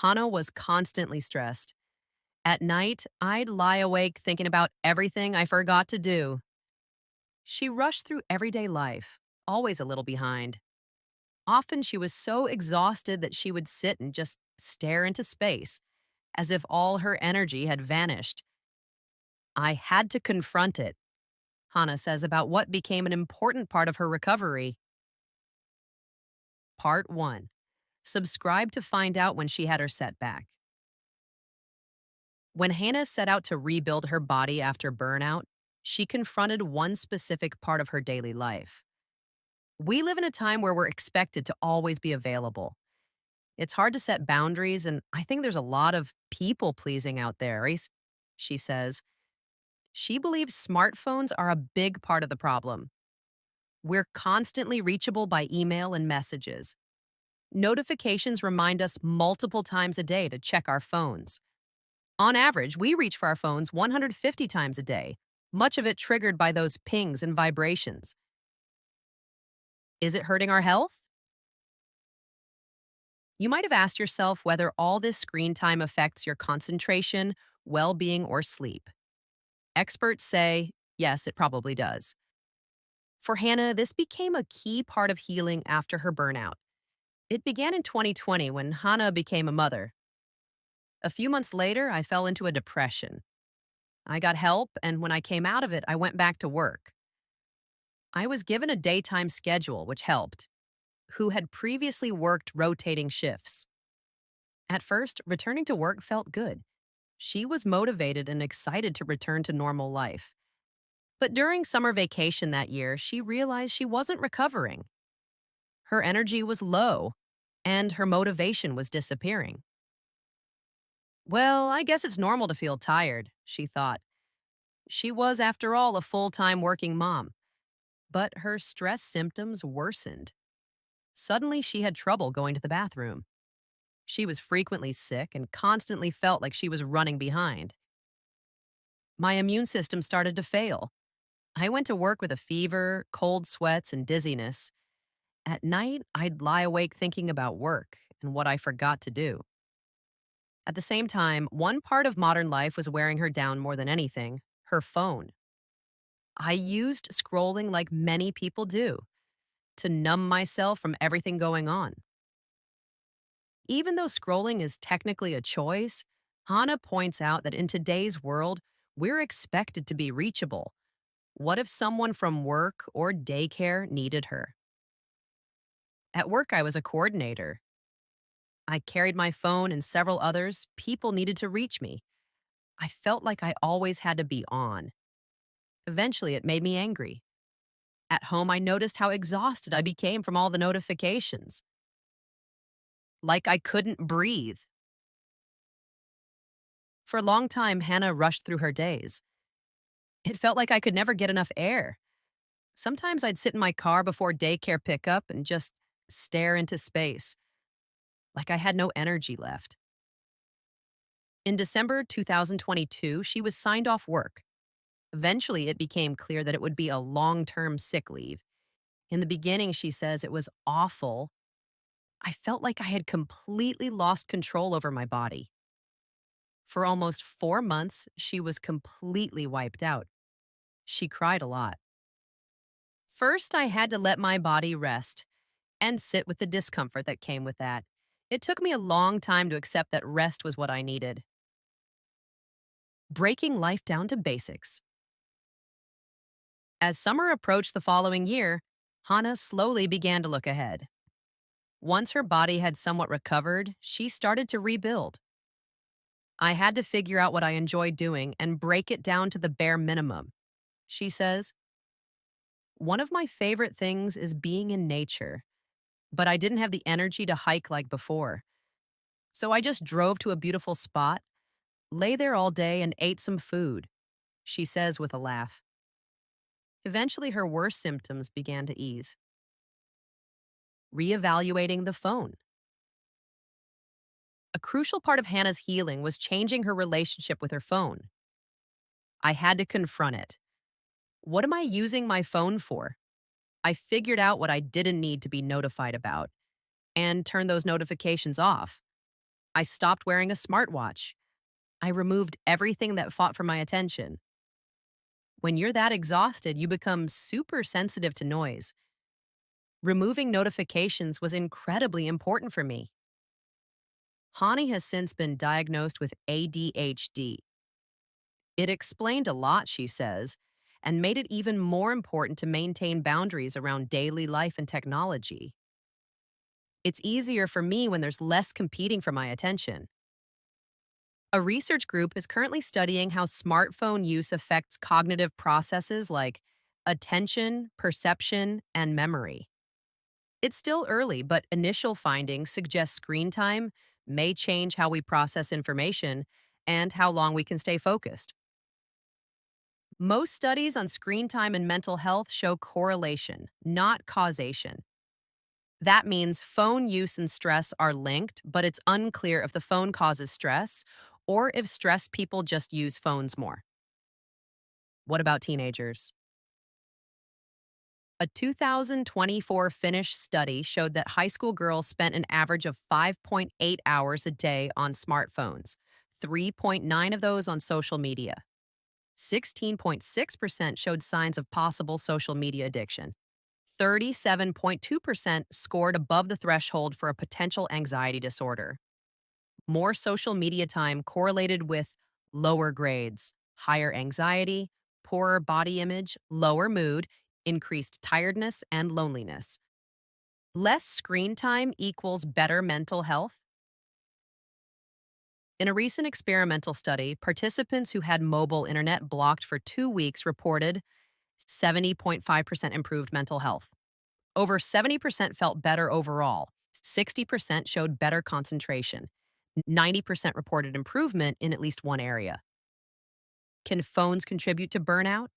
Hannah was constantly stressed. At night, I'd lie awake thinking about everything I forgot to do. She rushed through everyday life, always a little behind. Often she was so exhausted that she would sit and just stare into space, as if all her energy had vanished. I had to confront it, Hannah says about what became an important part of her recovery. Part 1. Subscribe to find out when she had her setback. When Hannah set out to rebuild her body after burnout, she confronted one specific part of her daily life. We live in a time where we're expected to always be available. It's hard to set boundaries, and I think there's a lot of people pleasing out there, she says. She believes smartphones are a big part of the problem. We're constantly reachable by email and messages. Notifications remind us multiple times a day to check our phones. On average, we reach for our phones 150 times a day, much of it triggered by those pings and vibrations. Is it hurting our health? You might have asked yourself whether all this screen time affects your concentration, well being, or sleep. Experts say, yes, it probably does. For Hannah, this became a key part of healing after her burnout. It began in 2020 when Hannah became a mother. A few months later, I fell into a depression. I got help, and when I came out of it, I went back to work. I was given a daytime schedule, which helped, who had previously worked rotating shifts. At first, returning to work felt good. She was motivated and excited to return to normal life. But during summer vacation that year, she realized she wasn't recovering. Her energy was low, and her motivation was disappearing. Well, I guess it's normal to feel tired, she thought. She was, after all, a full-time working mom. But her stress symptoms worsened. Suddenly, she had trouble going to the bathroom. She was frequently sick and constantly felt like she was running behind. My immune system started to fail. I went to work with a fever, cold sweats, and dizziness. At night, I'd lie awake thinking about work and what I forgot to do. At the same time, one part of modern life was wearing her down more than anything: her phone. I used scrolling like many people do, to numb myself from everything going on. Even though scrolling is technically a choice, Hannah points out that in today's world, we're expected to be reachable. What if someone from work or daycare needed her? At work, I was a coordinator. I carried my phone and several others. People needed to reach me. I felt like I always had to be on. Eventually, it made me angry. At home, I noticed how exhausted I became from all the notifications. Like I couldn't breathe. For a long time, Hannah rushed through her days. It felt like I could never get enough air. Sometimes I'd sit in my car before daycare pickup and just stare into space, like I had no energy left. In December 2022, she was signed off work. Eventually, it became clear that it would be a long-term sick leave. In the beginning, she says, it was awful. I felt like I had completely lost control over my body. For almost 4 months, she was completely wiped out. She cried a lot. First, I had to let my body rest and sit with the discomfort that came with that. It took me a long time to accept that rest was what I needed. Breaking life down to basics. As summer approached the following year, Hannah slowly began to look ahead. Once her body had somewhat recovered, she started to rebuild. I had to figure out what I enjoyed doing and break it down to the bare minimum. She says, one of my favorite things is being in nature, but I didn't have the energy to hike like before. So I just drove to a beautiful spot, lay there all day, and ate some food, she says with a laugh. Eventually, her worst symptoms began to ease. Reevaluating the phone. A crucial part of Hannah's healing was changing her relationship with her phone. I had to confront it. What am I using my phone for? I figured out what I didn't need to be notified about and turned those notifications off. I stopped wearing a smartwatch. I removed everything that fought for my attention. When you're that exhausted, you become super sensitive to noise. Removing notifications was incredibly important for me. Hani has since been diagnosed with ADHD. It explained a lot, she says, and made it even more important to maintain boundaries around daily life and technology. It's easier for me when there's less competing for my attention. A research group is currently studying how smartphone use affects cognitive processes like attention, perception, and memory. It's still early, but initial findings suggest screen time may change how we process information and how long we can stay focused. Most studies on screen time and mental health show correlation, not causation. That means phone use and stress are linked, but it's unclear if the phone causes stress or if stressed people just use phones more. What about teenagers? A 2024 Finnish study showed that high school girls spent an average of 5.8 hours a day on smartphones, 3.9 of those on social media. 16.6% showed signs of possible social media addiction. 37.2% scored above the threshold for a potential anxiety disorder. More social media time correlated with lower grades, higher anxiety, poorer body image, lower mood, increased tiredness, and loneliness. Less screen time equals better mental health. In a recent experimental study, participants who had mobile internet blocked for 2 weeks reported 70.5% improved mental health. Over 70% felt better overall. 60% showed better concentration. 90% reported improvement in at least one area. Can phones contribute to burnout?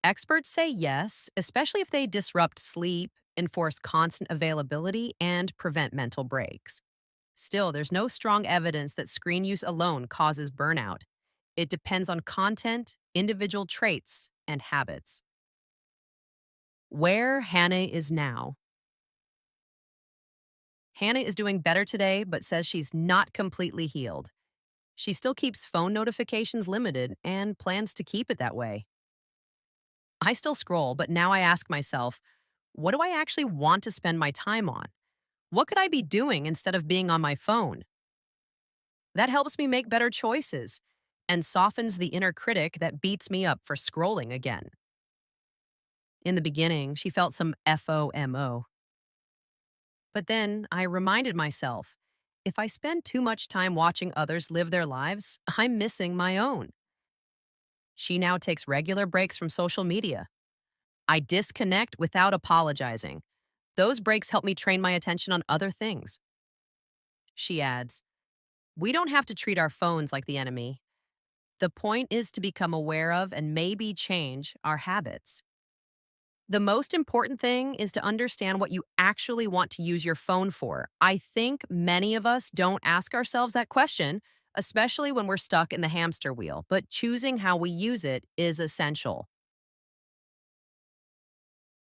Experts say yes, especially if they disrupt sleep, enforce constant availability, and prevent mental breaks. Still, there's no strong evidence that screen use alone causes burnout. It depends on content, individual traits, and habits. Where Hannah is now. Hannah is doing better today, but says she's not completely healed. She still keeps phone notifications limited and plans to keep it that way. I still scroll, but now I ask myself, what do I actually want to spend my time on? What could I be doing instead of being on my phone? That helps me make better choices and softens the inner critic that beats me up for scrolling again. In the beginning, she felt some FOMO. But then I reminded myself, if I spend too much time watching others live their lives, I'm missing my own. She now takes regular breaks from social media. I disconnect without apologizing. Those breaks help me train my attention on other things. She adds, we don't have to treat our phones like the enemy. The point is to become aware of and maybe change our habits. The most important thing is to understand what you actually want to use your phone for. I think many of us don't ask ourselves that question, especially when we're stuck in the hamster wheel, but choosing how we use it is essential.